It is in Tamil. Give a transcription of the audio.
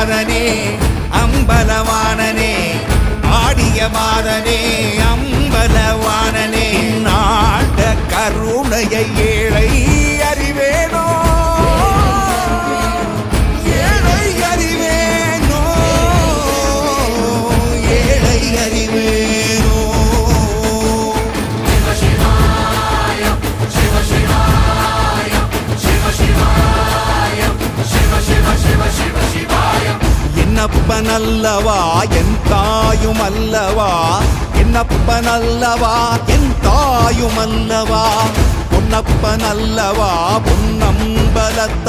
மாதனே அம்பலவானனே ஆடிய மாதனே அம்பலவானனே நாட கருணையை ஏழை அறிவேனோ ஏழை அறிவேனோ ஏழை அறிவேனோ என்னப்பனல்லவா என் தாயும் அல்லவா என்னப்பனல்லவா என் தாயும் அல்லவா பொன்னப்பனல்லவா பொன்னம்பலத்த